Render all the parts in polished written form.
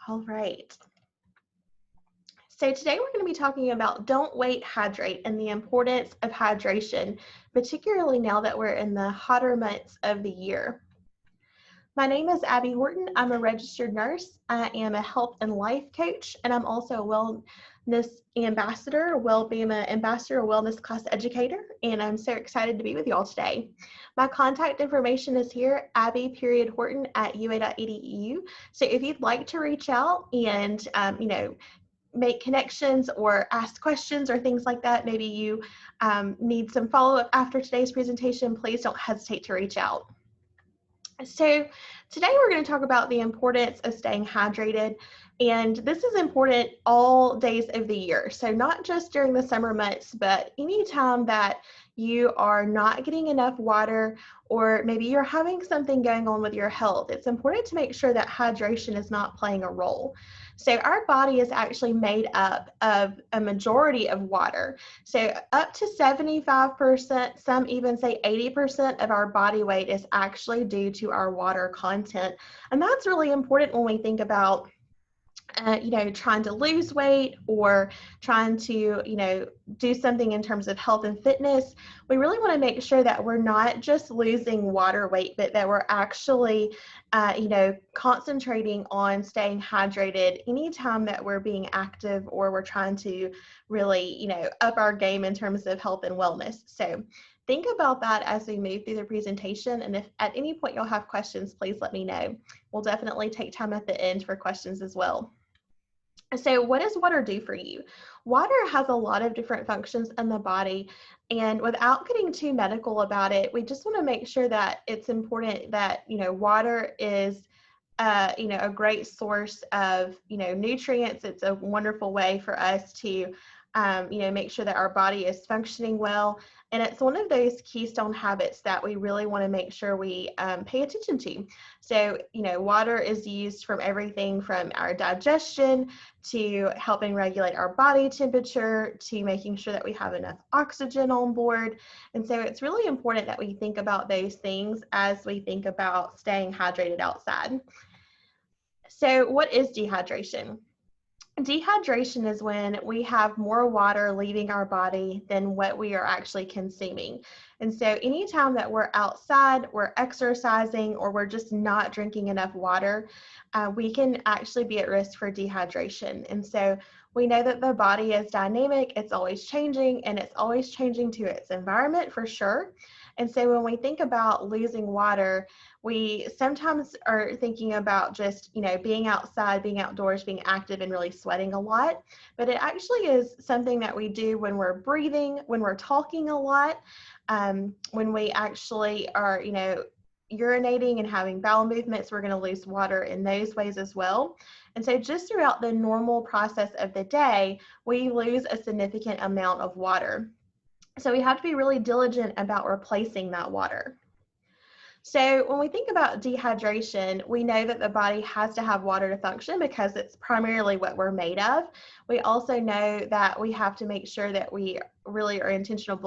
All right. So today we're going to be talking about don't wait, hydrate, and the importance of hydration, particularly now that we're in the hotter months of the year. My name is Abby Horton. I'm a registered nurse. I am a health and life coach, and I'm also a wellness ambassador, a well-being ambassador, a wellness class educator, and I'm so excited to be with you all today. My contact information is here, Abby.Horton at ua.edu. So if you'd like to reach out and, make connections or ask questions or things like that, maybe you need some follow-up after today's presentation, please don't hesitate to reach out. So today we're going to talk about the importance of staying hydrated, and this is important all days of the year. So not just during the summer months, but anytime that you are not getting enough water, or maybe you're having something going on with your health, it's important to make sure that hydration is not playing a role. So our body is actually made up of a majority of water. So up to 75%, some even say 80% of our body weight is actually due to our water content. And that's really important when we think about trying to lose weight or trying to, do something in terms of health and fitness. We really want to make sure that we're not just losing water weight, but that we're actually, concentrating on staying hydrated anytime that we're being active or we're trying to really, up our game in terms of health and wellness. So think about that as we move through the presentation. And if at any point you'll have questions, please let me know. We'll definitely take time at the end for questions as well. So what does water do for you? Water has a lot of different functions in the body, and without getting too medical about it, we just want to make sure that it's important that, water is a great source of, nutrients. It's a wonderful way for us to, make sure that our body is functioning well. And it's one of those keystone habits that we really want to make sure we pay attention to. So, water is used from everything from our digestion to helping regulate our body temperature to making sure that we have enough oxygen on board. And so it's really important that we think about those things as we think about staying hydrated outside. So what is dehydration? Dehydration is when we have more water leaving our body than what we are actually consuming. And so anytime that we're outside, we're exercising, or we're just not drinking enough water, we can actually be at risk for dehydration. And so we know that the body is dynamic, it's always changing, and it's always changing to its environment for sure. And so when we think about losing water, we sometimes are thinking about just, being outside, being outdoors, being active, and really sweating a lot. But it actually is something that we do when we're breathing, when we're talking a lot, when we actually are, urinating and having bowel movements, we're going to lose water in those ways as well. And so just throughout the normal process of the day, we lose a significant amount of water. So we have to be really diligent about replacing that water. So when we think about dehydration, we know that the body has to have water to function because it's primarily what we're made of. We also know that we have to make sure that we really are intentional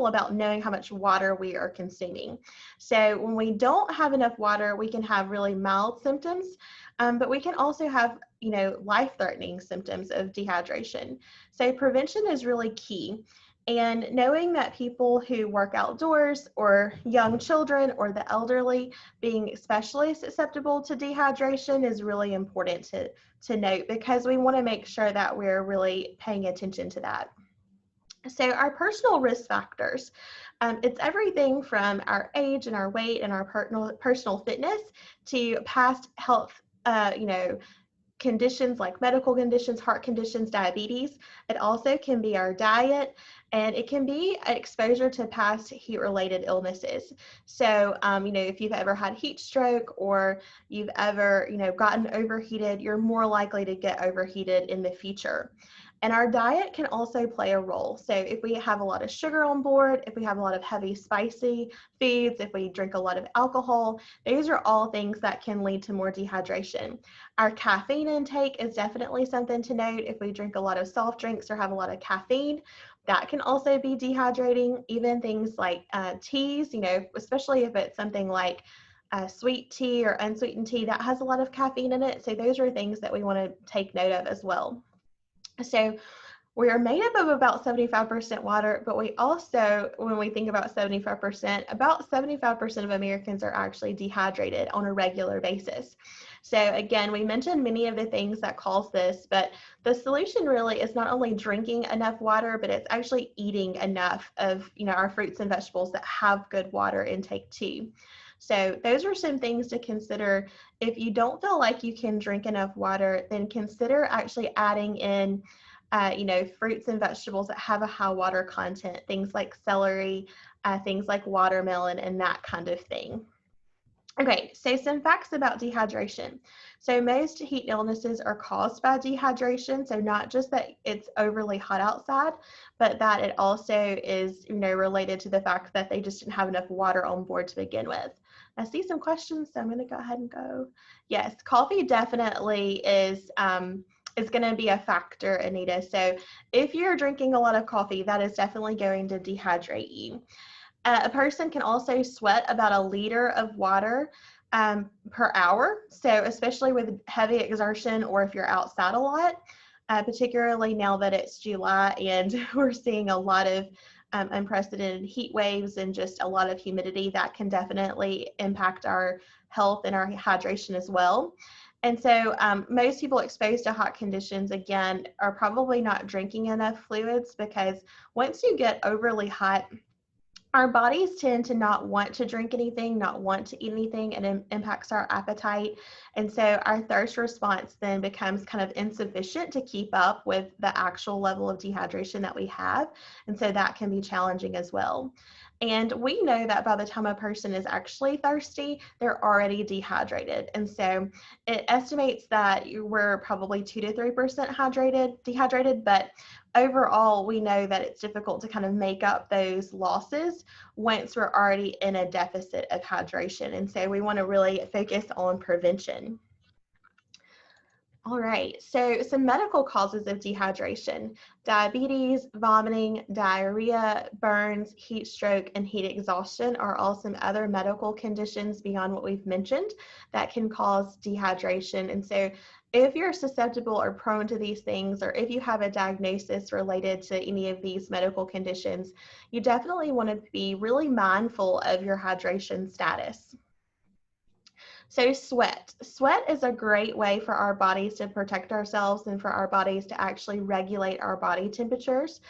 about knowing how much water we are consuming. So when we don't have enough water, we can have really mild symptoms, but we can also have, life-threatening symptoms of dehydration. So prevention is really key. And knowing that people who work outdoors or young children or the elderly being especially susceptible to dehydration is really important to note, because we want to make sure that we're really paying attention to that. So our personal risk factors, it's everything from our age and our weight and our personal fitness to past health, conditions like medical conditions, heart conditions, diabetes. It also can be our diet, and it can be exposure to past heat-related illnesses. So, if you've ever had heat stroke or you've ever, gotten overheated, you're more likely to get overheated in the future. And our diet can also play a role. So if we have a lot of sugar on board, if we have a lot of heavy spicy foods, if we drink a lot of alcohol, those are all things that can lead to more dehydration. Our caffeine intake is definitely something to note. If we drink a lot of soft drinks or have a lot of caffeine, that can also be dehydrating. Even things like teas, especially if it's something like sweet tea or unsweetened tea, that has a lot of caffeine in it. So those are things that we want to take note of as well. So we are made up of about 75% water, but we also, when we think about 75% of Americans are actually dehydrated on a regular basis. So again, we mentioned many of the things that cause this, but the solution really is not only drinking enough water, but it's actually eating enough of, our fruits and vegetables that have good water intake too. So those are some things to consider. If you don't feel like you can drink enough water, then consider actually adding in fruits and vegetables that have a high water content, things like celery, things like watermelon, and that kind of thing. Okay, so some facts about dehydration. So most heat illnesses are caused by dehydration. So not just that it's overly hot outside, but that it also is, related to the fact that they just didn't have enough water on board to begin with. I see some questions, so I'm going to go ahead and go. Yes, coffee definitely is going to be a factor, Anita. So if you're drinking a lot of coffee, that is definitely going to dehydrate you. A person can also sweat about 1 liter of water per hour. So especially with heavy exertion or if you're outside a lot, particularly now that it's July and we're seeing a lot of unprecedented heat waves and just a lot of humidity, that can definitely impact our health and our hydration as well. And so most people exposed to hot conditions, again, are probably not drinking enough fluids, because once you get overly hot, our bodies tend to not want to drink anything, not want to eat anything, and it impacts our appetite. And so our thirst response then becomes kind of insufficient to keep up with the actual level of dehydration that we have. And so that can be challenging as well. And we know that by the time a person is actually thirsty, they're already dehydrated. And so it estimates that we're probably 2 to 3% dehydrated, but overall, we know that it's difficult to kind of make up those losses once we're already in a deficit of hydration. And so we want to really focus on prevention. All right, so some medical causes of dehydration: diabetes, vomiting, diarrhea, burns, heat stroke, and heat exhaustion are all some other medical conditions beyond what we've mentioned that can cause dehydration. And so if you're susceptible or prone to these things, or if you have a diagnosis related to any of these medical conditions, you definitely want to be really mindful of your hydration status. So sweat. Sweat is a great way for our bodies to protect ourselves and for our bodies to actually regulate our body temperatures.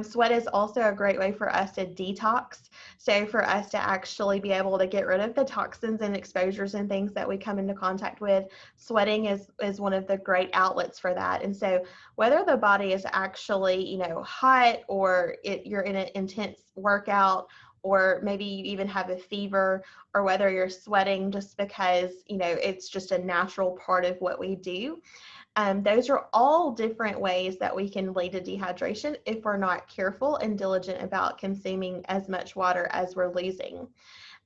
Sweat is also a great way for us to detox. So for us to actually be able to get rid of the toxins and exposures and things that we come into contact with, sweating is one of the great outlets for that. And so whether the body is actually, hot, or you're in an intense workout, or maybe you even have a fever, or whether you're sweating just because, it's just a natural part of what we do. Those are all different ways that we can lead to dehydration if we're not careful and diligent about consuming as much water as we're losing.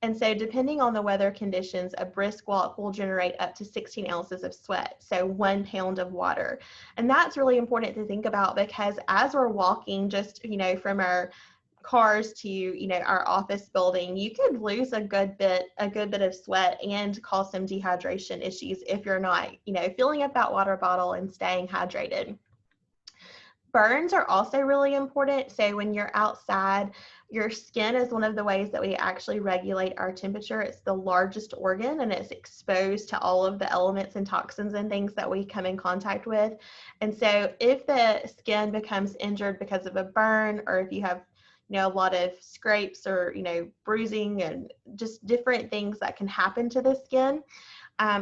And so depending on the weather conditions, a brisk walk will generate up to 16 ounces of sweat, so 1 pound of water. And that's really important to think about, because as we're walking just, from our cars to our office building, you could lose a good bit of sweat and cause some dehydration issues if you're not filling up that water bottle and staying hydrated. Burns are also really important. So when you're outside, your skin is one of the ways that we actually regulate our temperature. It's the largest organ, and it's exposed to all of the elements and toxins and things that we come in contact with. And so if the skin becomes injured because of a burn, or if you have a lot of scrapes or, bruising and just different things that can happen to the skin.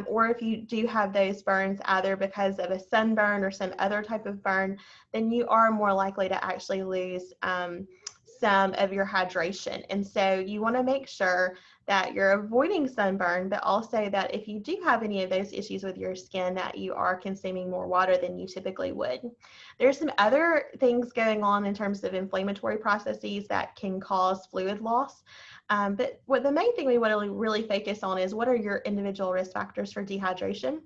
Or if you do have those burns either because of a sunburn or some other type of burn, then you are more likely to actually lose some of your hydration. And so you want to make sure that you're avoiding sunburn, but also that if you do have any of those issues with your skin, that you are consuming more water than you typically would. There's some other things going on in terms of inflammatory processes that can cause fluid loss. But the main thing we want to really focus on is, what are your individual risk factors for dehydration?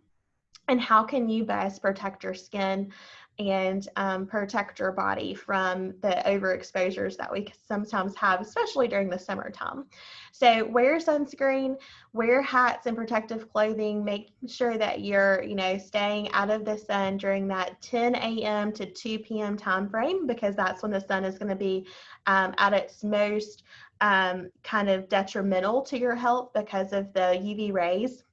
and how can you best protect your skin and protect your body from the overexposures that we sometimes have, especially during the summertime. So wear sunscreen, wear hats and protective clothing, make sure that you're, staying out of the sun during that 10 a.m. to 2 p.m. time frame, because that's when the sun is going to be at its most kind of detrimental to your health because of the UV rays.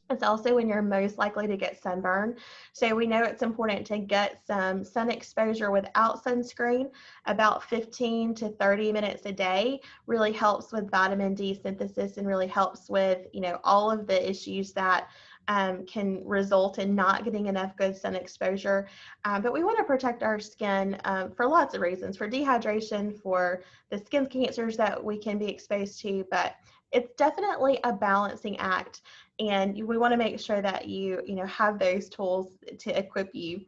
It's also when you're most likely to get sunburn. So we know it's important to get some sun exposure without sunscreen. About 15 to 30 minutes a day really helps with vitamin D synthesis and really helps with, all of the issues that can result in not getting enough good sun exposure. But we want to protect our skin for lots of reasons, for dehydration, for the skin cancers that we can be exposed to, but it's definitely a balancing act, and we want to make sure that you have those tools to equip you.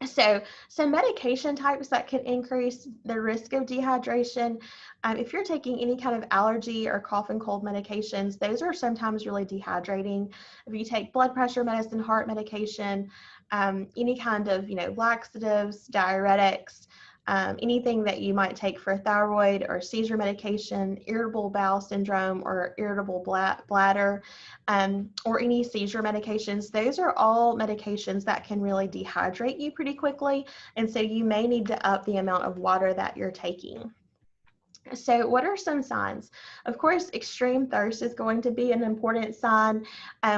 So some medication types that can increase the risk of dehydration, if you're taking any kind of allergy or cough and cold medications, those are sometimes really dehydrating. If you take blood pressure medicine, heart medication, any kind of laxatives, diuretics, anything that you might take for thyroid or seizure medication, irritable bowel syndrome or irritable bladder, or any seizure medications, those are all medications that can really dehydrate you pretty quickly. And so you may need to up the amount of water that you're taking. So what are some signs? Of course, extreme thirst is going to be an important sign.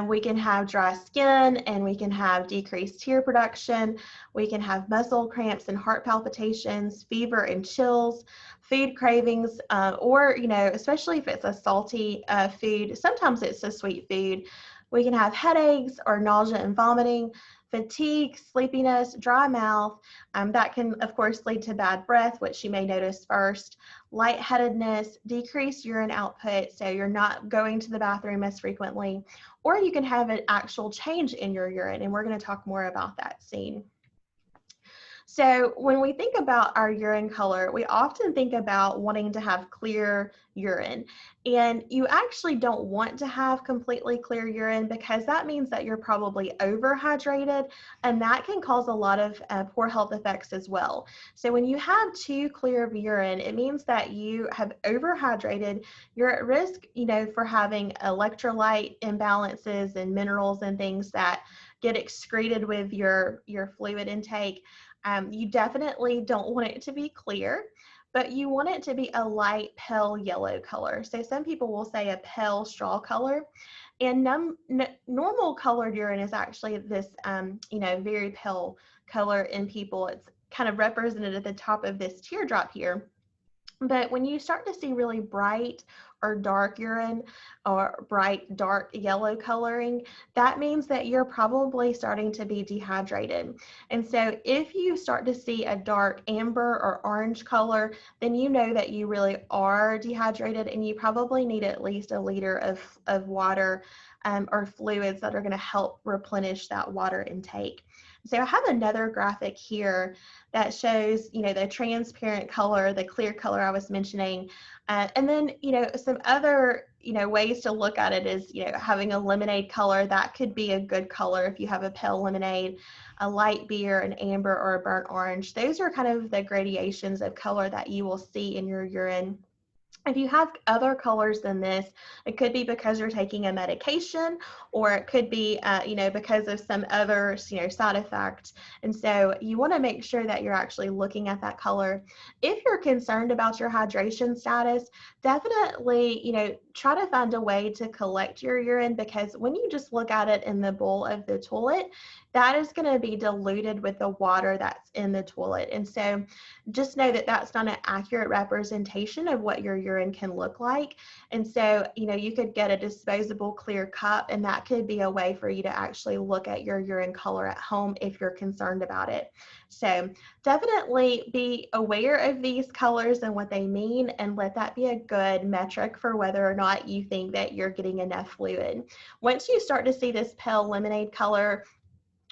We can have dry skin, and we can have decreased tear production. We can have muscle cramps and heart palpitations, fever and chills, food cravings, or, especially if it's a salty food, sometimes it's a sweet food. We can have headaches or nausea and vomiting, fatigue, sleepiness, dry mouth. That can, of course, lead to bad breath, which you may notice first, lightheadedness, decreased urine output, so you're not going to the bathroom as frequently, or you can have an actual change in your urine, and we're going to talk more about that soon. So when we think about our urine color, we often think about wanting to have clear urine. And you actually don't want to have completely clear urine, because that means that you're probably overhydrated, and that can cause a lot of poor health effects as well. So when you have too clear of urine, it means that you have overhydrated. You're at risk, for having electrolyte imbalances and minerals and things that get excreted with your fluid intake. You definitely don't want it to be clear, but you want it to be a light pale yellow color. So some people will say a pale straw color, and normal colored urine is actually this, very pale color in people. It's kind of represented at the top of this teardrop here. But when you start to see really bright or dark urine or bright dark yellow coloring, that means that you're probably starting to be dehydrated. And so if you start to see a dark amber or orange color, then you know that you really are dehydrated, and you probably need at least a liter of water or fluids that are going to help replenish that water intake. So I have another graphic here that shows, the transparent color, the clear color I was mentioning. And then, some other, ways to look at it is, having a lemonade color. That could be a good color if you have a pale lemonade, a light beer, an amber, or a burnt orange. Those are kind of the gradations of color that you will see in your urine. If you have other colors than this, it could be because you're taking a medication, or it could be, because of some other, side effect. And so you want to make sure that you're actually looking at that color. If you're concerned about your hydration status, definitely, try to find a way to collect your urine, because when you just look at it in the bowl of the toilet, that is going to be diluted with the water that's in the toilet. And so just know that that's not an accurate representation of what your urine can look like. And so, you could get a disposable clear cup, and that could be a way for you to actually look at your urine color at home if you're concerned about it. So definitely be aware of these colors and what they mean, and let that be a good metric for whether or not you think that you're getting enough fluid. Once you start to see this pale lemonade color,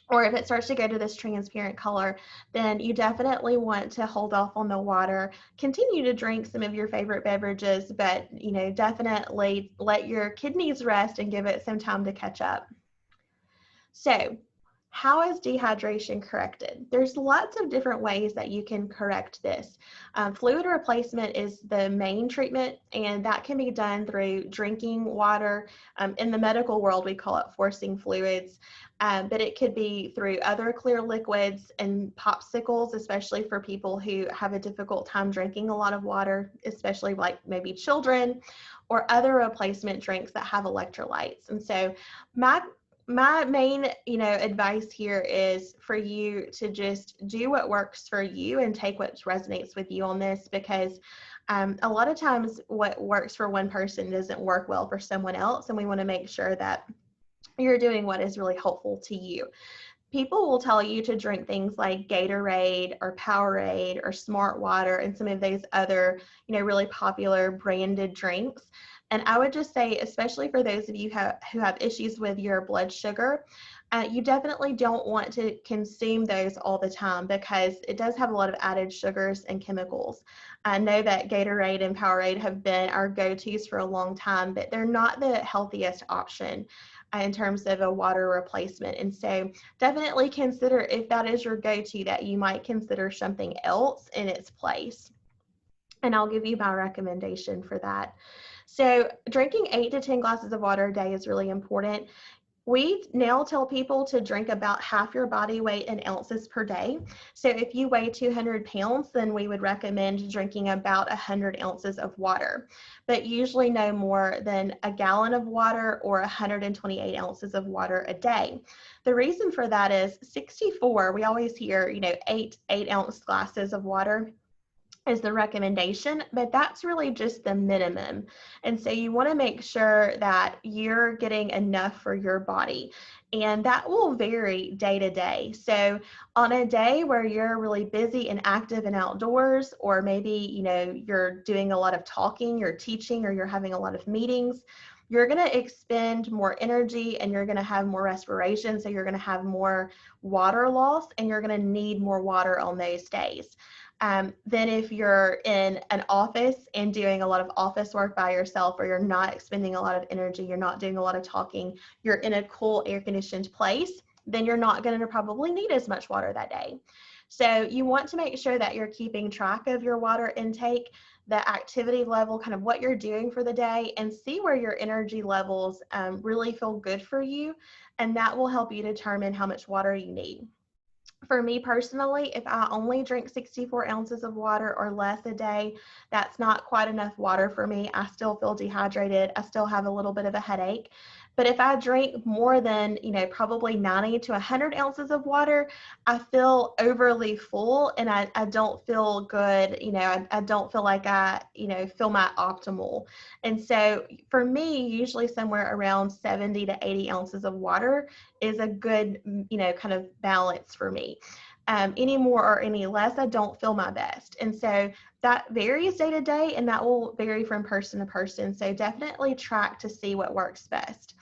or if it starts to go to this transparent color, then you definitely want to hold off on the water. Continue to drink some of your favorite beverages, but definitely let your kidneys rest and give it some time to catch up. So how is dehydration corrected? There's lots of different ways that you can correct this. Fluid replacement is the main treatment, and that can be done through drinking water. In the medical world, we call it forcing fluids, but it could be through other clear liquids and popsicles, especially for people who have a difficult time drinking a lot of water, especially like maybe children, or other replacement drinks that have electrolytes. And so my main, advice here is for you to just do what works for you and take what resonates with you on this, because a lot of times what works for one person doesn't work well for someone else, and we want to make sure that you're doing what is really helpful to you. People will tell you to drink things like Gatorade or Powerade or Smart Water and some of those other, really popular branded drinks. And I would just say, especially for those of you who have issues with your blood sugar, you definitely don't want to consume those all the time, because it does have a lot of added sugars and chemicals. I know that Gatorade and Powerade have been our go-tos for a long time, but they're not the healthiest option in terms of a water replacement. And so definitely consider, if that is your go-to, that you might consider something else in its place. And I'll give you my recommendation for that. So drinking 8 to 10 glasses of water a day is really important. We now tell people to drink about half your body weight in ounces per day. So if you weigh 200 pounds, then we would recommend drinking about 100 ounces of water, but usually no more than a gallon of water or 128 ounces of water a day. The reason for that is 64, we always hear, 8-ounce glasses of water is the recommendation, but that's really just the minimum. And so you want to make sure that you're getting enough for your body, and that will vary day to day. So on a day where you're really busy and active and outdoors, or maybe you're doing a lot of talking, you're teaching, or you're having a lot of meetings, you're going to expend more energy and you're going to have more respiration. So you're going to have more water loss, and you're going to need more water on those days. Then if you're in an office and doing a lot of office work by yourself, or you're not expending a lot of energy, you're not doing a lot of talking, you're in a cool air-conditioned place, then you're not going to probably need as much water that day. So you want to make sure that you're keeping track of your water intake, the activity level, kind of what you're doing for the day, and see where your energy levels really feel good for you, and that will help you determine how much water you need. For me personally, if I only drink 64 ounces of water or less a day, that's not quite enough water for me. I still feel dehydrated. I still have a little bit of a headache. But if I drink more than, probably 90 to 100 ounces of water, I feel overly full, and I don't feel good. I don't feel like I, feel my optimal. And so for me, usually somewhere around 70 to 80 ounces of water is a good, kind of balance for me. Any more or any less, I don't feel my best. And so that varies day to day, and that will vary from person to person. So definitely track to see what works best.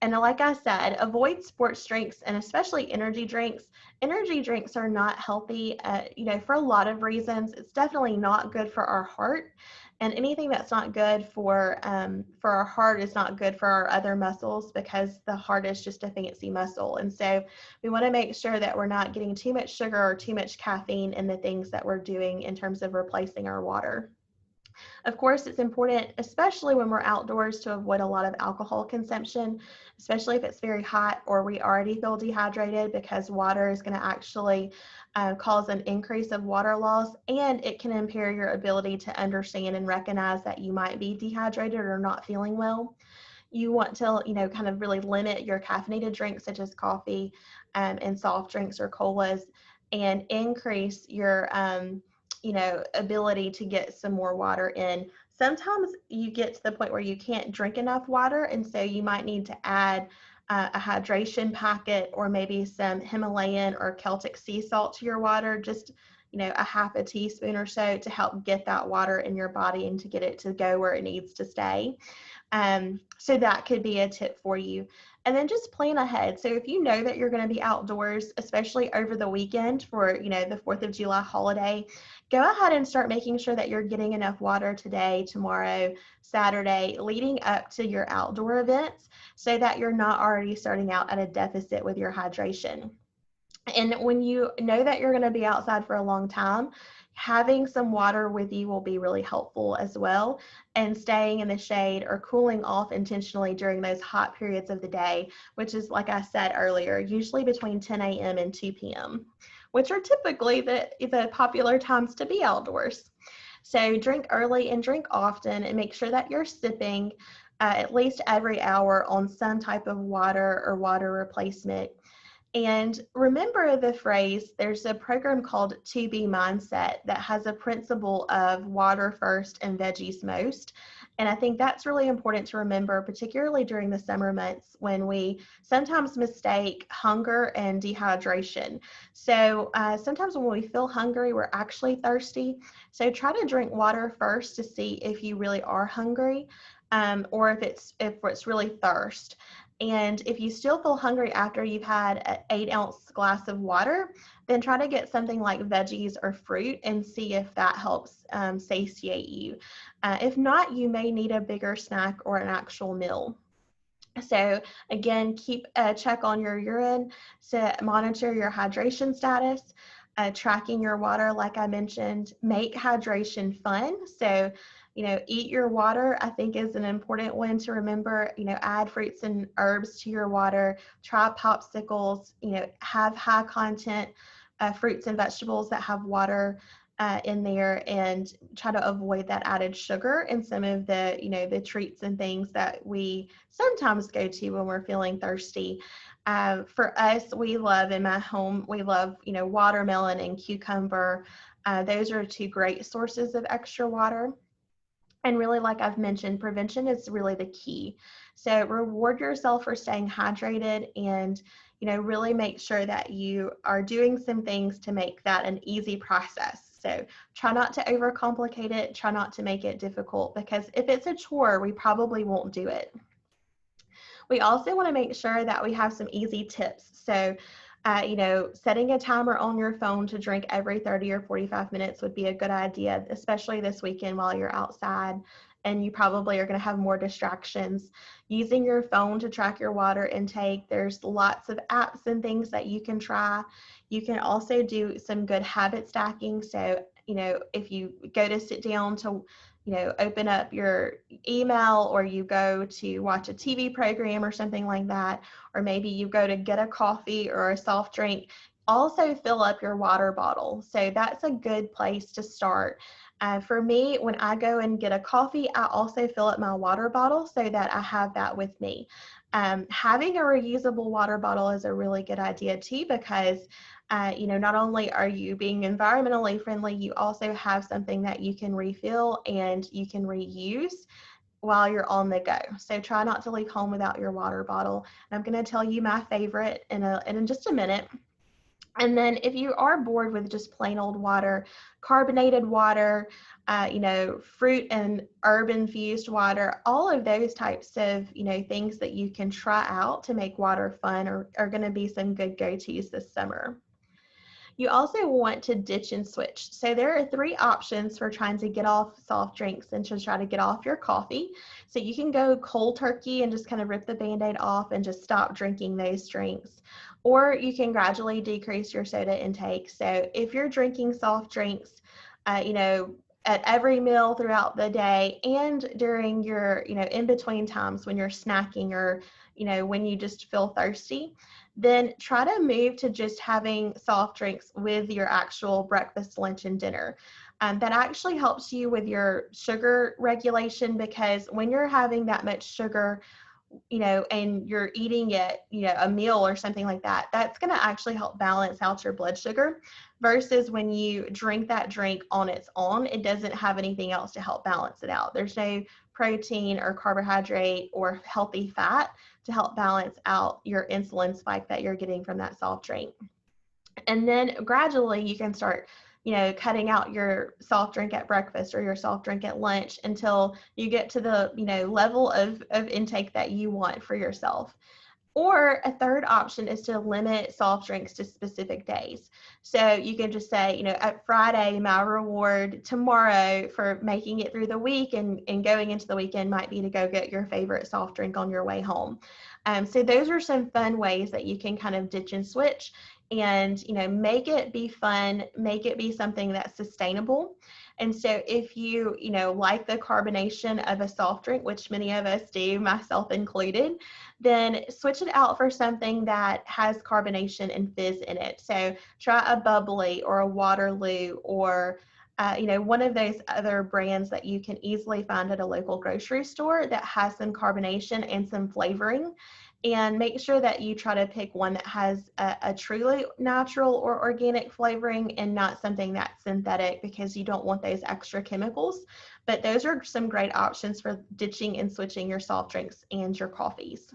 And like I said, avoid sports drinks, and especially energy drinks. Energy drinks are not healthy, for a lot of reasons. It's definitely not good for our heart. And anything that's not good for our heart is not good for our other muscles, because the heart is just a fancy muscle. And so we want to make sure that we're not getting too much sugar or too much caffeine in the things that we're doing in terms of replacing our water. Of course, it's important, especially when we're outdoors, to avoid a lot of alcohol consumption, especially if it's very hot or we already feel dehydrated, because water is going to actually cause an increase of water loss, and it can impair your ability to understand and recognize that you might be dehydrated or not feeling well. You want to, kind of really limit your caffeinated drinks, such as coffee and soft drinks or colas, and increase your ability to get some more water in. Sometimes you get to the point where you can't drink enough water, and so you might need to add a hydration packet, or maybe some Himalayan or Celtic sea salt to your water, just a half a teaspoon or so, to help get that water in your body and to get it to go where it needs to stay. So that could be a tip for you. And then just plan ahead. So if you know that you're going to be outdoors, especially over the weekend for, the 4th of July holiday, go ahead and start making sure that you're getting enough water today, tomorrow, Saturday, leading up to your outdoor events so that you're not already starting out at a deficit with your hydration. And when you know that you're going to be outside for a long time, having some water with you will be really helpful as well. And staying in the shade or cooling off intentionally during those hot periods of the day, which is, like I said earlier, usually between 10 a.m. and 2 p.m., which are typically the popular times to be outdoors. So drink early and drink often, and make sure that you're sipping at least every hour on some type of water or water replacement. And remember the phrase, there's a program called 2B Mindset that has a principle of water first and veggies most. And I think that's really important to remember, particularly during the summer months when we sometimes mistake hunger and dehydration. So sometimes when we feel hungry, we're actually thirsty. So try to drink water first to see if you really are hungry, or if it's really thirst. And if you still feel hungry after you've had an 8-ounce glass of water, then try to get something like veggies or fruit and see if that helps satiate you. If not, you may need a bigger snack or an actual meal. So again, keep a check on your urine to monitor your hydration status. Tracking your water, like I mentioned, make hydration fun. So, eat your water, I think, is an important one to remember. Add fruits and herbs to your water. Try popsicles, have high content fruits and vegetables that have water in there, and try to avoid that added sugar and some of the, the treats and things that we sometimes go to when we're feeling thirsty. For us, we love in my home, we love, watermelon and cucumber. Those are two great sources of extra water. And really, like I've mentioned, prevention is really the key. So reward yourself for staying hydrated, and really make sure that you are doing some things to make that an easy process. So try not to overcomplicate it, try not to make it difficult, because if it's a chore, we probably won't do it. We also want to make sure that we have some easy tips. So setting a timer on your phone to drink every 30 or 45 minutes would be a good idea, especially this weekend while you're outside and you probably are going to have more distractions. Using your phone to track your water intake, there's lots of apps and things that you can try. You can also do some good habit stacking. So, if you go to sit down to open up your email, or you go to watch a TV program or something like that, or maybe you go to get a coffee or a soft drink, also fill up your water bottle. So that's a good place to start. For me, when I go and get a coffee, I also fill up my water bottle so that I have that with me. Having a reusable water bottle is a really good idea too, because not only are you being environmentally friendly, you also have something that you can refill and you can reuse while you're on the go. So try not to leave home without your water bottle. And I'm going to tell you my favorite in just a minute. And then if you are bored with just plain old water, carbonated water, fruit and herb infused water, all of those types of, things that you can try out to make water fun are going to be some good go-tos this summer. You also want to ditch and switch. So there are 3 options for trying to get off soft drinks and to try to get off your coffee. So you can go cold turkey and just kind of rip the Band-Aid off and just stop drinking those drinks. Or you can gradually decrease your soda intake. So if you're drinking soft drinks, at every meal throughout the day and during your, in between times when you're snacking or, when you just feel thirsty, then try to move to just having soft drinks with your actual breakfast, lunch, and dinner. That actually helps you with your sugar regulation, because when you're having that much sugar, and you're eating it, a meal or something like that, that's going to actually help balance out your blood sugar, versus when you drink that drink on its own, it doesn't have anything else to help balance it out. There's no protein or carbohydrate or healthy fat to help balance out your insulin spike that you're getting from that soft drink. And then gradually you can start cutting out your soft drink at breakfast or your soft drink at lunch until you get to the, level of intake that you want for yourself. Or a third option is to limit soft drinks to specific days. So you can just say, at Friday, my reward tomorrow for making it through the week and going into the weekend might be to go get your favorite soft drink on your way home. So those are some fun ways that you can kind of ditch and switch and, make it be fun, make it be something that's sustainable. And so if you, like the carbonation of a soft drink, which many of us do, myself included, then switch it out for something that has carbonation and fizz in it. So try a bubbly or a Waterloo or one of those other brands that you can easily find at a local grocery store that has some carbonation and some flavoring. And make sure that you try to pick one that has a truly natural or organic flavoring and not something that's synthetic, because you don't want those extra chemicals. But those are some great options for ditching and switching your soft drinks and your coffees.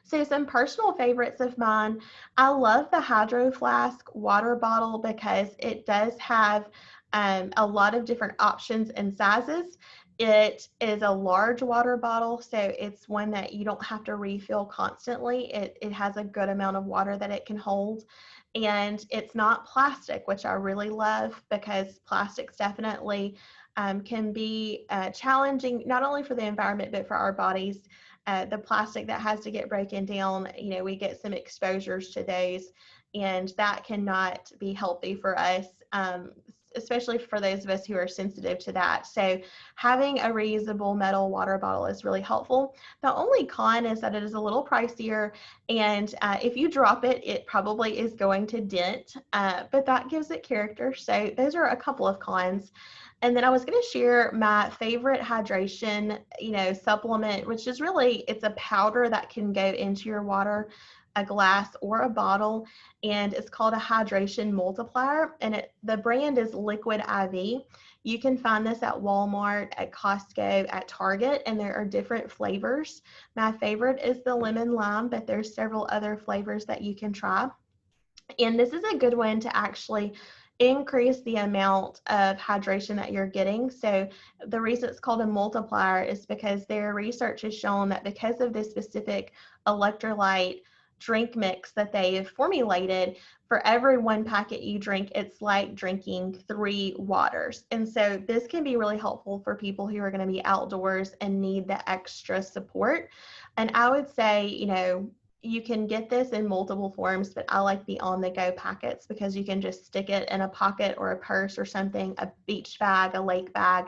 So some personal favorites of mine, I love the Hydro Flask water bottle because it does have a lot of different options and sizes. It is a large water bottle, so it's one that you don't have to refill constantly. It has a good amount of water that it can hold. And it's not plastic, which I really love, because plastics definitely can be challenging, not only for the environment, but for our bodies. The plastic that has to get broken down, we get some exposures to those, and that cannot be healthy for us, especially for those of us who are sensitive to that. So having a reusable metal water bottle is really helpful. The only con is that it is a little pricier, and if you drop it, it probably is going to dent, but that gives it character. So those are a couple of cons. And then I was going to share my favorite hydration, supplement, which is really, it's a powder that can go into your water, a glass or a bottle, and it's called a hydration multiplier. And the brand is Liquid IV. You can find this at Walmart, at Costco, at Target, and there are different flavors. My favorite is the lemon lime, but there's several other flavors that you can try. And this is a good one to actually increase the amount of hydration that you're getting. So the reason it's called a multiplier is because their research has shown that because of this specific electrolyte drink mix that they have formulated, for every one packet you drink, it's like drinking 3 waters. And so this can be really helpful for people who are going to be outdoors and need the extra support. And I would say, you can get this in multiple forms, but I like the on-the-go packets because you can just stick it in a pocket or a purse or something, a beach bag, a lake bag,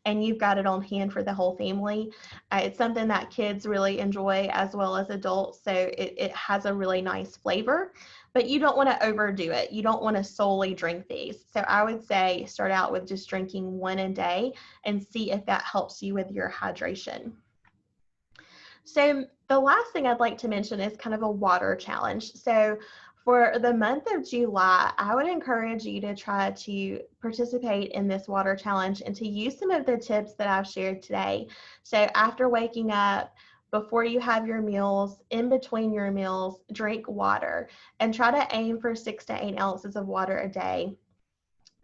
and you've got it on hand for the whole family. It's something that kids really enjoy as well as adults, so it has a really nice flavor, but you don't want to overdo it. You don't want to solely drink these. So I would say start out with just drinking 1 a day and see if that helps you with your hydration. So the last thing I'd like to mention is kind of a water challenge. So for the month of July, I would encourage you to try to participate in this water challenge and to use some of the tips that I've shared today. So after waking up, before you have your meals, in between your meals, drink water and try to aim for 6 to 8 ounces of water a day.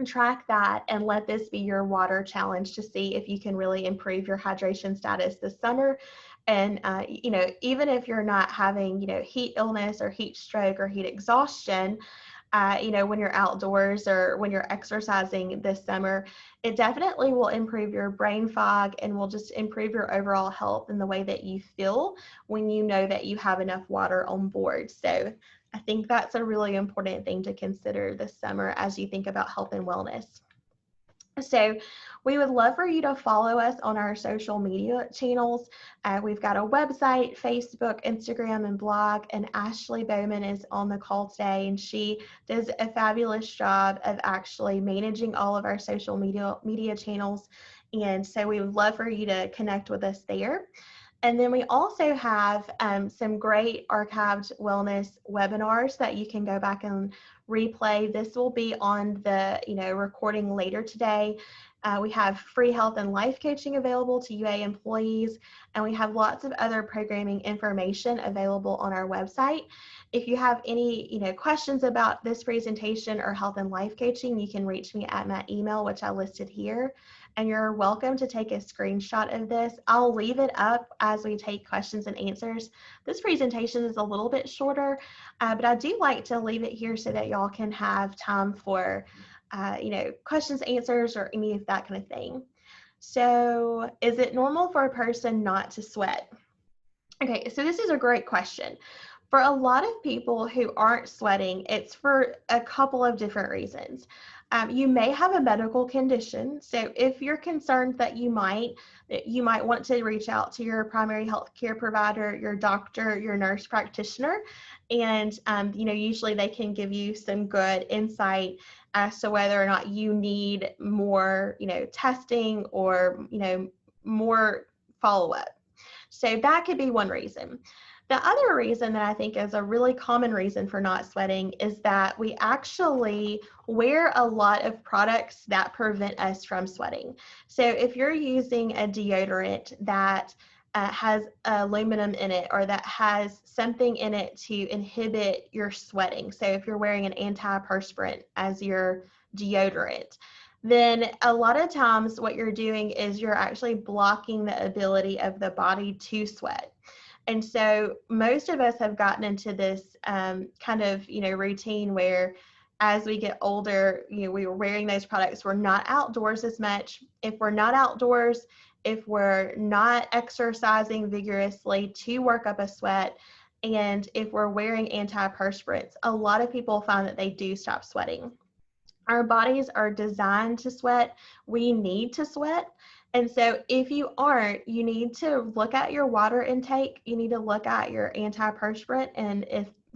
Track that and let this be your water challenge to see if you can really improve your hydration status this summer. And even if you're not having heat illness or heat stroke or heat exhaustion, when you're outdoors or when you're exercising this summer, it definitely will improve your brain fog and will just improve your overall health and the way that you feel when you know that you have enough water on board. So I think that's a really important thing to consider this summer as you think about health and wellness. So we would love for you to follow us on our social media channels. We've got a website, Facebook, Instagram, and blog, and Ashley Bowman is on the call today, and she does a fabulous job of actually managing all of our social media channels. And so we would love for you to connect with us there. And then we also have some great archived wellness webinars that you can go back and replay. This will be on the recording later today. We have free health and life coaching available to UA employees, and we have lots of other programming information available on our website. If you have any questions about this presentation or health and life coaching, you can reach me at my email, which I listed here. and you're welcome to take a screenshot of this. I'll leave it up as we take questions and answers. This presentation is a little bit shorter, but I do like to leave it here so that y'all can have time for questions, answers, or any of that kind of thing. So is it normal for a person not to sweat? Okay, so this is a great question. For a lot of people who aren't sweating, it's for a couple of different reasons. You may have a medical condition. So if you're concerned that you might want to reach out to your primary health care provider, your doctor, your nurse practitioner, and usually they can give you some good insight as to whether or not you need more, testing or, more follow-up. So that could be one reason. The other reason that I think is a really common reason for not sweating is that we actually wear a lot of products that prevent us from sweating. So if you're using a deodorant that has aluminum in it, or that has something in it to inhibit your sweating, so if you're wearing an antiperspirant as your deodorant, then a lot of times what you're doing is you're actually blocking the ability of the body to sweat. And so most of us have gotten into this kind of, routine where as we get older, we were wearing those products. We're not outdoors as much. If we're not outdoors, if we're not exercising vigorously to work up a sweat, and if we're wearing antiperspirants, a lot of people find that they do stop sweating. Our bodies are designed to sweat. We need to sweat. And so if you aren't, you need to look at your water intake. You need to look at your antiperspirant and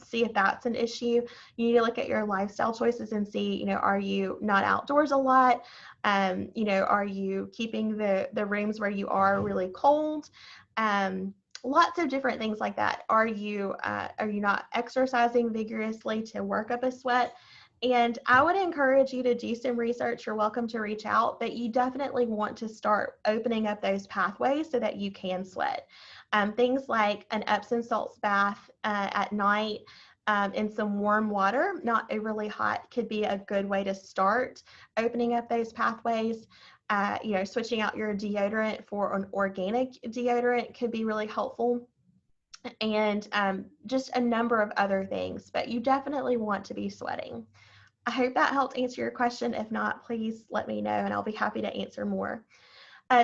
see if that's an issue. You need to look at your lifestyle choices and see, are you not outdoors a lot? Are you keeping the rooms where you are really cold? Lots of different things like that. Are you not exercising vigorously to work up a sweat? And I would encourage you to do some research. You're welcome to reach out, but you definitely want to start opening up those pathways so that you can sweat. Things like an Epsom salts bath at night in some warm water, not overly hot, could be a good way to start opening up those pathways. Switching out your deodorant for an organic deodorant could be really helpful. And just a number of other things, but you definitely want to be sweating. I hope that helped answer your question. If not, please let me know and I'll be happy to answer more.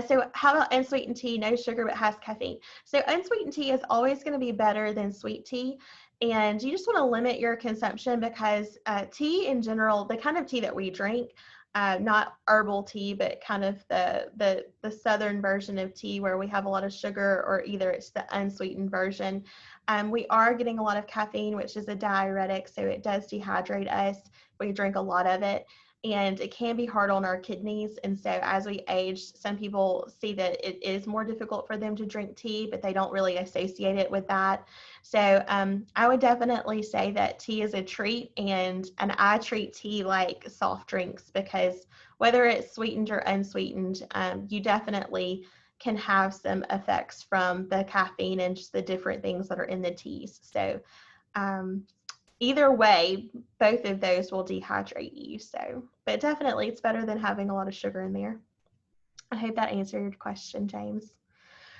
So how about unsweetened tea? No sugar, but has caffeine. So unsweetened tea is always going to be better than sweet tea. And you just want to limit your consumption because tea in general, the kind of tea that we drink, not herbal tea, but kind of the southern version of tea where we have a lot of sugar, or either it's the unsweetened version. We are getting a lot of caffeine, which is a diuretic, so it does dehydrate us. We drink a lot of it, and it can be hard on our kidneys. And so as we age, some people see that it is more difficult for them to drink tea, but they don't really associate it with that. So I would definitely say that tea is a treat, and I treat tea like soft drinks, because whether it's sweetened or unsweetened, you definitely can have some effects from the caffeine and just the different things that are in the teas. So either way, both of those will dehydrate you. So, but definitely it's better than having a lot of sugar in there. I hope that answered your question, James.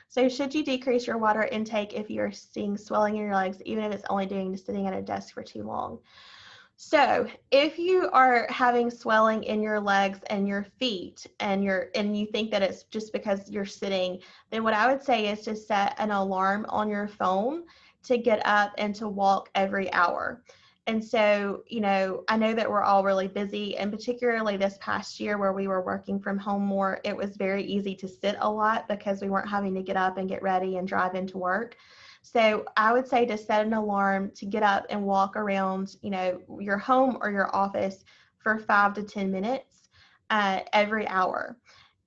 So should you decrease your water intake if you're seeing swelling in your legs, even if it's only due to sitting at a desk for too long? So if you are having swelling in your legs and your feet, and you think that it's just because you're sitting, then what I would say is to set an alarm on your phone to get up and to walk every hour. And so, I know that we're all really busy, and particularly this past year where we were working from home more, it was very easy to sit a lot because we weren't having to get up and get ready and drive into work. So I would say to set an alarm to get up and walk around, your home or your office for 5 to 10 minutes every hour,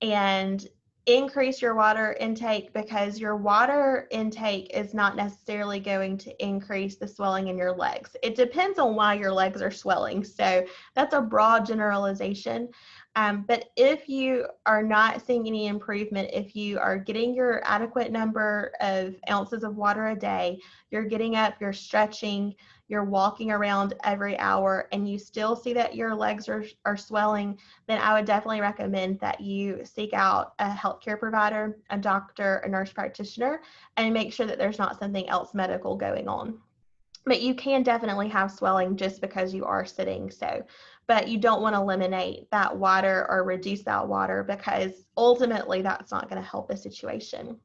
and increase your water intake, because your water intake is not necessarily going to increase the swelling in your legs. It depends on why your legs are swelling. So that's a broad generalization. But if you are not seeing any improvement, if you are getting your adequate number of ounces of water a day, you're getting up, you're stretching, you're walking around every hour, and you still see that your legs are swelling, then I would definitely recommend that you seek out a healthcare provider, a doctor, a nurse practitioner, and make sure that there's not something else medical going on. But you can definitely have swelling just because you are sitting. So, but you don't want to eliminate that water or reduce that water, because ultimately that's not going to help the situation.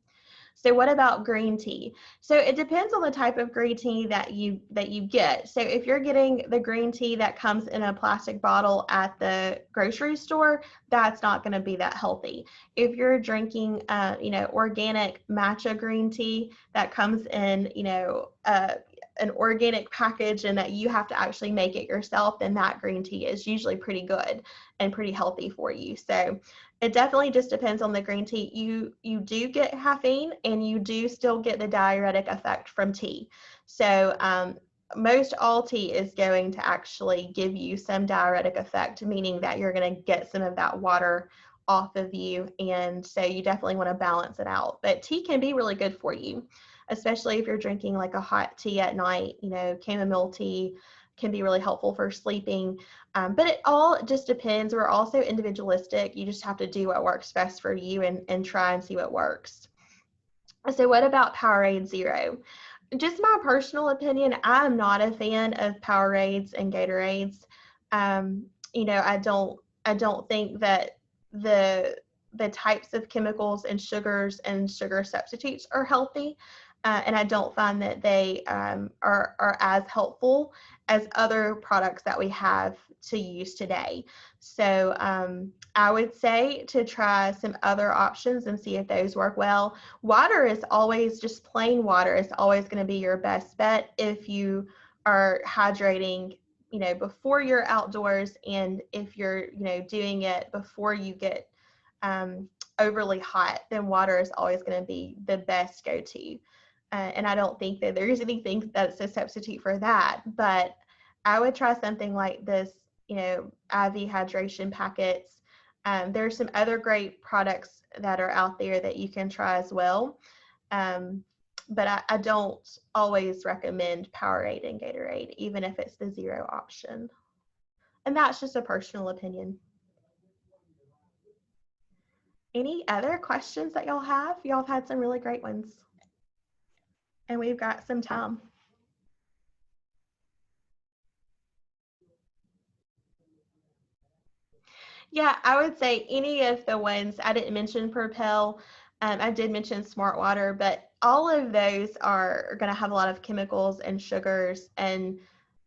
So what about green tea? So it depends on the type of green tea that you get. So if you're getting the green tea that comes in a plastic bottle at the grocery store, that's not going to be that healthy. If you're drinking, organic matcha green tea that comes in, an organic package and that you have to actually make it yourself, then that green tea is usually pretty good and pretty healthy for you. So it definitely just depends on the green tea. You do get caffeine, and you do still get the diuretic effect from tea. So most all tea is going to actually give you some diuretic effect, meaning that you're going to get some of that water off of you. And so you definitely want to balance it out. But tea can be really good for you, especially if you're drinking like a hot tea at night. Chamomile tea can be really helpful for sleeping. But it all just depends. We're also individualistic. You just have to do what works best for you and try and see what works. So what about Powerade Zero? Just my personal opinion, I'm not a fan of Powerades and Gatorades. I don't think that the types of chemicals and sugars and sugar substitutes are healthy. And I don't find that they are as helpful as other products that we have to use today. So I would say to try some other options and see if those work well. Water is always, just plain water is always going to be your best bet if you are hydrating, before you're outdoors, and if you're, doing it before you get overly hot, then water is always going to be the best go-to. And I don't think that there's anything that's a substitute for that, but I would try something like this, IV hydration packets. There's some other great products that are out there that you can try as well. But I don't always recommend Powerade and Gatorade, even if it's the zero option. And that's just a personal opinion. Any other questions that y'all have? Y'all have had some really great ones. And we've got some time. Yeah, I would say any of the ones. I didn't mention Propel. I did mention Smart Water, but all of those are going to have a lot of chemicals and sugars and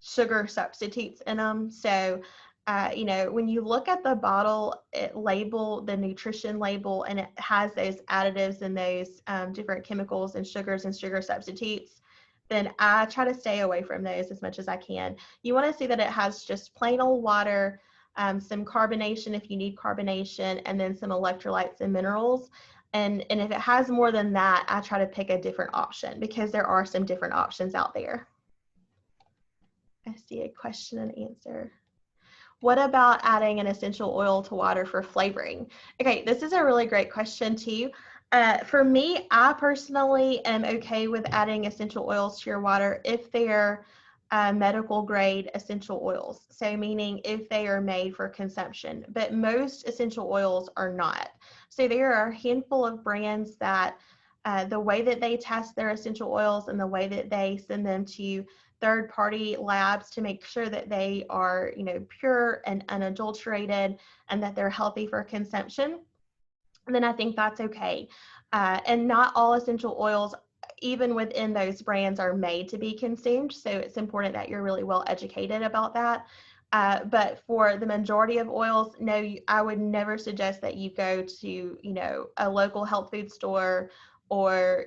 sugar substitutes in them. So, when you look at the bottle, the nutrition label, and it has those additives and those different chemicals and sugars and sugar substitutes, then I try to stay away from those as much as I can. You want to see that it has just plain old water, some carbonation if you need carbonation, and then some electrolytes and minerals. And if it has more than that, I try to pick a different option, because there are some different options out there. I see a question and answer. What about adding an essential oil to water for flavoring? Okay, this is a really great question too. For me, I personally am okay with adding essential oils to your water if they're medical grade essential oils. So meaning if they are made for consumption, but most essential oils are not. So there are a handful of brands that the way that they test their essential oils and the way that they send them to third-party labs to make sure that they are, pure and unadulterated, and that they're healthy for consumption, then I think that's okay. And not all essential oils, even within those brands, are made to be consumed. So it's important that you're really well educated about that. But for the majority of oils, no, I would never suggest that you go to, a local health food store or,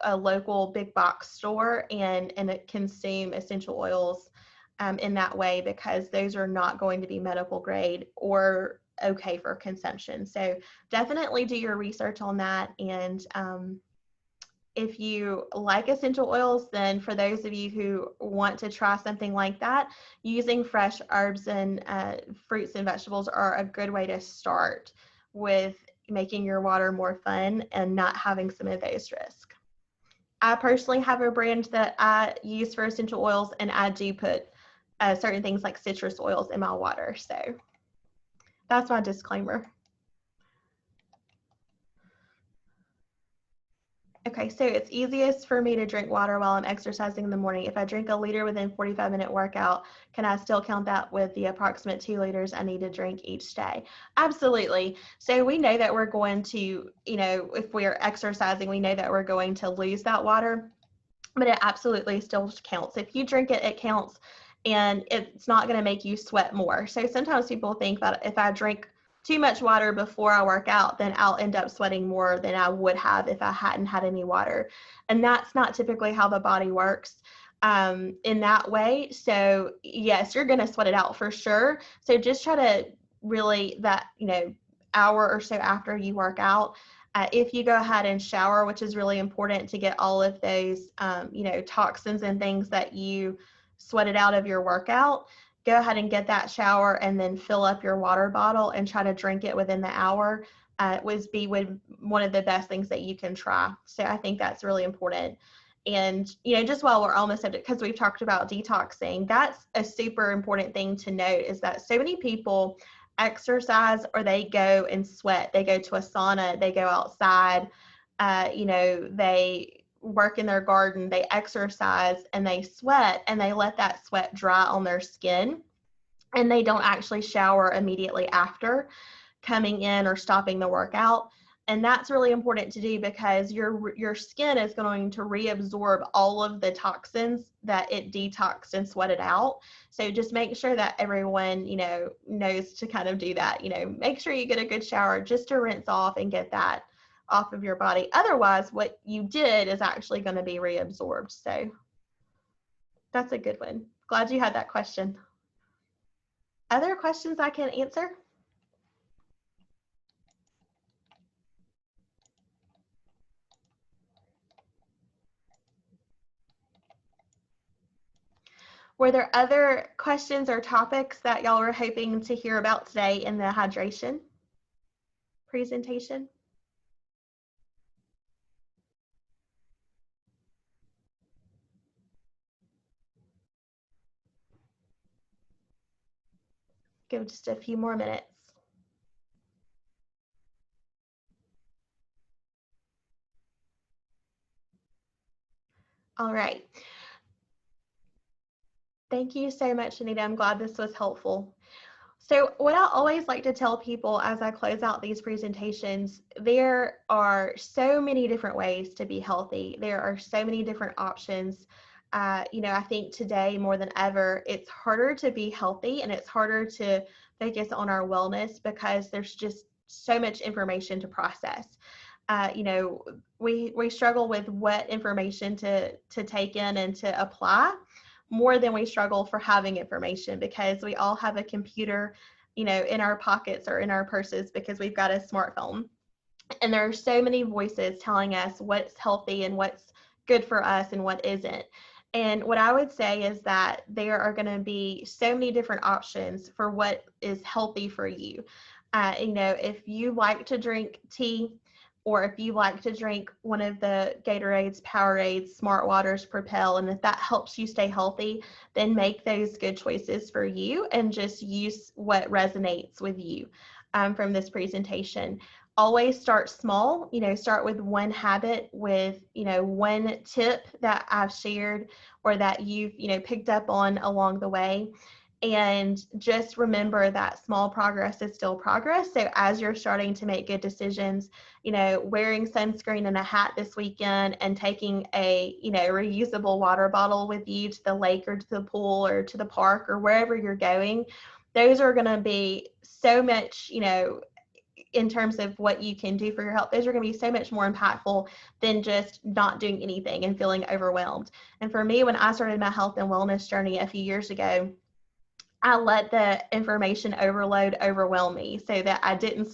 a local big box store and consume essential oils in that way, because those are not going to be medical grade or okay for consumption. So definitely do your research on that, and if you like essential oils, then for those of you who want to try something like that, using fresh herbs and fruits and vegetables are a good way to start with making your water more fun and not having some of those risks. I personally have a brand that I use for essential oils, and I do put certain things like citrus oils in my water. So that's my disclaimer. Okay, so it's easiest for me to drink water while I'm exercising in the morning. If I drink a liter within 45-minute workout, can I still count that with the approximate 2 liters I need to drink each day? Absolutely. So we know that we're going to, if we're exercising, we know that we're going to lose that water, but it absolutely still counts. If you drink it, it counts, and it's not going to make you sweat more. So sometimes people think that if I drink too much water before I work out, then I'll end up sweating more than I would have if I hadn't had any water. And that's not typically how the body works in that way. So yes, you're going to sweat it out for sure. So just try to really that, hour or so after you work out, if you go ahead and shower, which is really important to get all of those, toxins and things that you sweated out of your workout, go ahead and get that shower and then fill up your water bottle and try to drink it within the hour. Would be one of the best things that you can try. So I think that's really important. And, just while we're on the subject, because we've talked about detoxing, that's a super important thing to note, is that so many people exercise or they go and sweat. They go to a sauna, they go outside, they work in their garden, they exercise and they sweat, and they let that sweat dry on their skin, and they don't actually shower immediately after coming in or stopping the workout. And that's really important to do, because your skin is going to reabsorb all of the toxins that it detoxed and sweated out. So just make sure that everyone, knows to kind of do that. Make sure you get a good shower just to rinse off and get that off of your body. Otherwise, what you did is actually going to be reabsorbed. So that's a good one. Glad you had that question. Other questions I can answer? Were there other questions or topics that y'all were hoping to hear about today in the hydration presentation? Give just a few more minutes. All right. Thank you so much, Anita. I'm glad this was helpful. So what I always like to tell people as I close out these presentations, there are so many different ways to be healthy. There are so many different options. I think today more than ever, it's harder to be healthy, and it's harder to focus on our wellness because there's just so much information to process. We struggle with what information to take in and to apply, more than we struggle for having information, because we all have a computer, in our pockets or in our purses, because we've got a smartphone. And there are so many voices telling us what's healthy and what's good for us and what isn't. And what I would say is that there are going to be so many different options for what is healthy for you. If you like to drink tea, or if you like to drink one of the Gatorades, Powerades, Smart Waters, Propel, and if that helps you stay healthy, then make those good choices for you and just use what resonates with you from this presentation. Always start small, start with one habit, with, one tip that I've shared or that you've, picked up on along the way. And just remember that small progress is still progress. So as you're starting to make good decisions, wearing sunscreen and a hat this weekend, and taking a, reusable water bottle with you to the lake or to the pool or to the park or wherever you're going, those are going to be so much, in terms of what you can do for your health, those are going to be so much more impactful than just not doing anything and feeling overwhelmed. And for me, when I started my health and wellness journey a few years ago, I let the information overload overwhelm me, so that I didn't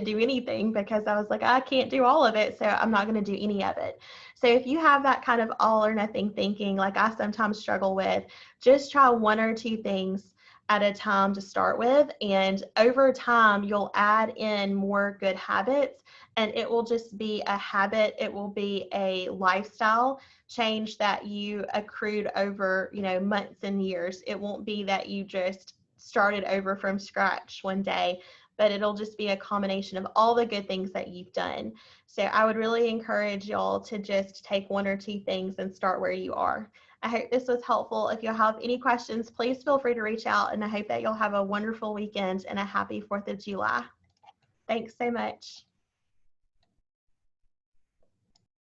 do anything, because I was like, I can't do all of it, so I'm not going to do any of it. So if you have that kind of all or nothing thinking, like I sometimes struggle with, just try one or two things at a time to start with. And over time, you'll add in more good habits, and it will just be a habit. It will be a lifestyle change that you accrued over, months and years. It won't be that you just started over from scratch one day, but it'll just be a combination of all the good things that you've done. So I would really encourage y'all to just take one or two things and start where you are. I hope this was helpful. If you have any questions, please feel free to reach out, and I hope that you'll have a wonderful weekend and a happy 4th of July. Thanks so much.